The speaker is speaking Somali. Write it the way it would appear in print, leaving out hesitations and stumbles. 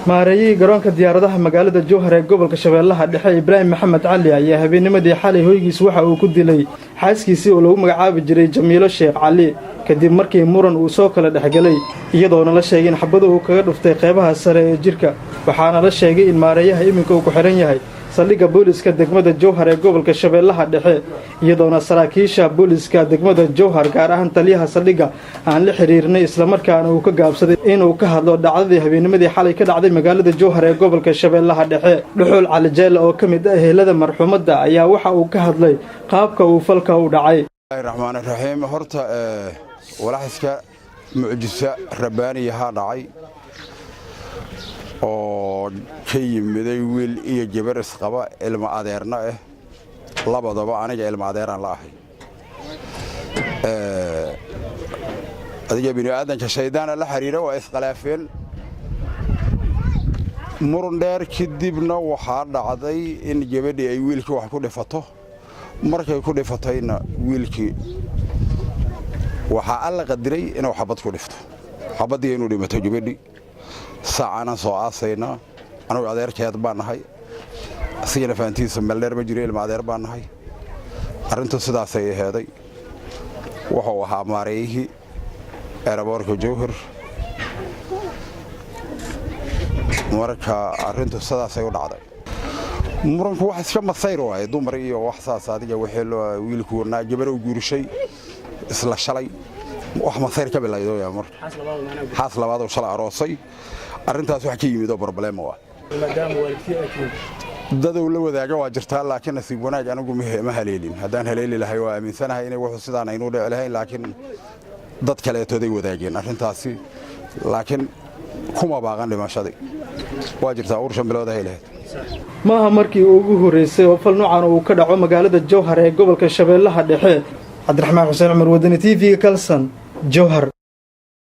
maareeyay garoonka diyaaradaha magaalada Jowhar ee gobolka Shabeellaha Dhexe Ibraahim Maxamed Cali ayaa habeennimadii xalay hoygiis waxa uu ku dilay xaaskiisii oo lagu magacaabi jiray Jamiilo Sheekh Cali kadib markii muran uu soo kala dhaxgalay iyadoona la sheegay in xabadu uu kaga dhuftay qaybaha sare ee jirka waxaana la sheegay in maareeyaha iminka uu ku xiran yahay saldhigga booliska degmada Jowhar ee gobolka Shabeellaha Dhexe iyadoona saraakiisha booliska degmada Jowhar gaar ahaan taliyaha saldhigga aan la xiriirnay isla markaana uu ka gaabsaday inuu ka hadlo dhacdadii habeennimadii xalay ka dhacday magaalada Jowhar ee gobolka Shabeellaha Dhexe Dhuxul Cali Jeel oo kamid ah ehelada marxuumada ayaa waxa uu ka hadlay qaabka uu falka u dhacay Bismillahir Rahmaanir Rahiim horta walaxiska mucjisa rabbaaniyaha dhacay oo ka yimiday wiil iyo gabar isqaba ilma adeerna ah labadaba aniga ilma adeeran la ahay adiga bini aadanka shaydaan la xiriira waa isqalaafeen murun dheer kadibna waxa dhacday in gabadhii ay wiilkii wax ku dhifato markay ku dhifatayna wiilkii waxa alla qadiray inuu xabad ku dhifto xabadii inuu dhimato gabadhii saacana soo aasayna anigu adeerkeed baan nahay asigana faantiisa meel dheer ma jiro ilma adeer baan nahay arrintu sidaas ay aheeday wuxuu ahaa maareeyihii aeroboortka Jowhar marka arrintu sidaas ay u dhacday muranku wax iska masayr waay dumar iyo wax saas adiga wixii wiilku gabar u guurshay isla shalay wax masayr ka bilaaydo yaa marka xaas labaad oo shalay aroosay arrintaas wax ka yimid oo problem ah maadaama waalidkii ay dadoo la wadaaga waa jirtaa laakiin nasiib wanaag anigu ma haleelin hadaan haleeli lahay waa aaminsanahay inay wax sidaan aynu dhici lahayn laakiin dad kale tooday wadaageen arrintaasi laakiin kuma baaqan dhimashadii waa jirtaa uur 5 bilood ay lahayd maaha markii ugu horeysay oo fal noocan uu ka dhaco magaalada Jowhar ee gobolka Shabeellaha Dhexe Cabdiraxmaan Xuseen Umar Wadani TV Kalsan Jowhar